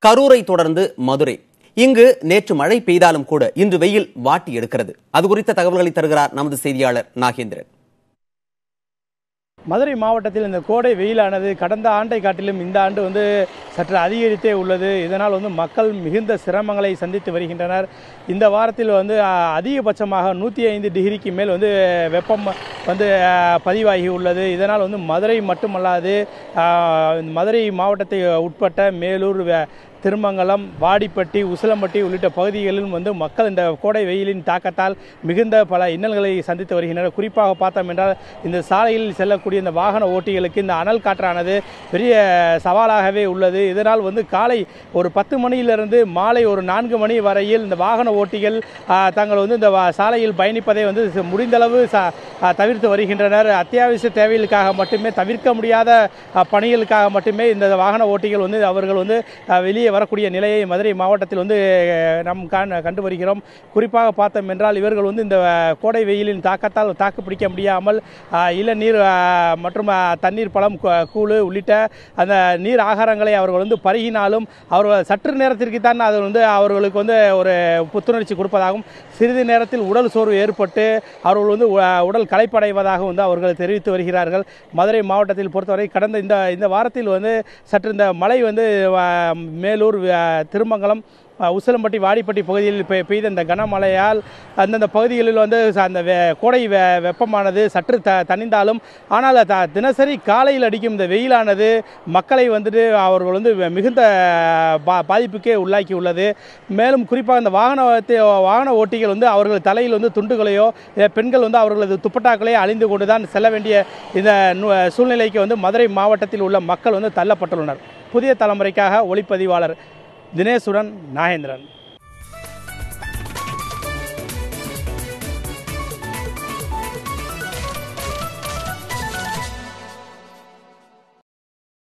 கரூரை தொடர்ந்து மதுரை. இங்கு நேற்று மழை பெய்தாலும் கூட இன்று வெயில் வாட்டி எடுக்கிறது. அது குறித்த தகவல்களை தருகிறார் நமது செய்தியாளர் நாகேந்திரன். மதுரை மாவட்டத்தில் இந்த கோடை வெயிலானது கடந்த ஆண்டை காட்டிலும் இந்த ஆண்டு சற்று அதிகரித்தே உள்ளது. இதனால் மக்கள் மிகுந்த சிரமங்களை சந்தித்து வருகின்றனர். இந்த வாரத்தில் அதிகபட்சமாக 105 டிகிரிக்கு மேல் வெப்பம் பதிவாகி உள்ளது. இதனால் மதுரை மட்டுமல்லாது மதுரை மாவட்டத்தை உட்பட்ட மேலூர், திருமங்கலம், வாடிப்பட்டி, உசிலம்பட்டி உள்ளிட்ட பகுதிகளிலும் மக்கள் இந்த கோடை வெயிலின் தாக்கத்தால் மிகுந்த பல இன்னல்களை சந்தித்து வருகின்றனர். குறிப்பாக பார்த்தோம் என்றால் இந்த சாலையில் செல்லக்கூடிய இந்த வாகன ஓட்டிகளுக்கு இந்த அனல் காற்றானது பெரிய சவாலாகவே உள்ளது. இதனால் காலை ஒரு 10 மணியிலிருந்து மாலை ஒரு 4 மணி வரையில் இந்த வாகன ஓட்டிகள் தங்கள் இந்த சாலையில் பயணிப்பதை முடிந்தளவு தவிர்த்து வருகின்றனர். அத்தியாவசிய தேவைகளுக்காக மட்டுமே, தவிர்க்க முடியாத பணிகளுக்காக மட்டுமே இந்த வாகன ஓட்டிகள் அவர்கள் வெளியே வரக்கூடிய நிலையை மதுரை மாவட்டத்தில் நாம் கண்டு வருகிறோம். குறிப்பாக பார்த்தோம் என்றால் இவர்கள் இந்த கோடை வெயிலின் தாக்கத்தால் தாக்கு பிடிக்க முடியாமல் இளநீர் மற்றும் தண்ணீர், பழம், கூழ் உள்ளிட்ட அந்த நீர் ஆகாரங்களை அவர்கள் பருகினாலும் அவர்கள் சற்று நேரத்திற்கு தான் அது அவர்களுக்கு ஒரு புத்துணர்ச்சி கொடுப்பதாகவும், சிறிது நேரத்தில் உடல் சோர்வு ஏற்பட்டு அவர்கள் உடல் களைப்படைவதாக அவர்கள் தெரிவித்து வருகிறார்கள். மதுரை மாவட்டத்தில் பொறுத்தவரை கடந்த இந்த வாரத்தில் சற்று இந்த மழை மேலூர், திருமங்கலம், உசிலம்பட்டி, வாடிப்பட்டி பகுதியில் பெய்த இந்த கனமழையால் அந்தந்த பகுதிகளில் அந்த கோடை வெப்பமானது சற்று தணிந்தாலும், ஆனால் தினசரி காலையில் அடிக்கும் இந்த வெயிலானது மக்களை அவர்கள் மிகுந்த பாதிப்புக்கே உள்ளாக்கி உள்ளது. மேலும் குறிப்பாக இந்த வாகன ஓட்டிகள் அவர்கள் தலையில் துண்டுகளையோ, பெண்கள் அவர்களது துப்பட்டாக்களையோ அணிந்து கொண்டுதான் செல்ல வேண்டிய இந்த சூழ்நிலைக்கு மதுரை மாவட்டத்தில் உள்ள மக்கள் தள்ளப்பட்டுள்ளனர். புதிய தலைமுறைக்காக ஒளிப்பதிவாளர் தினேசுடன் நாகேந்திரன்.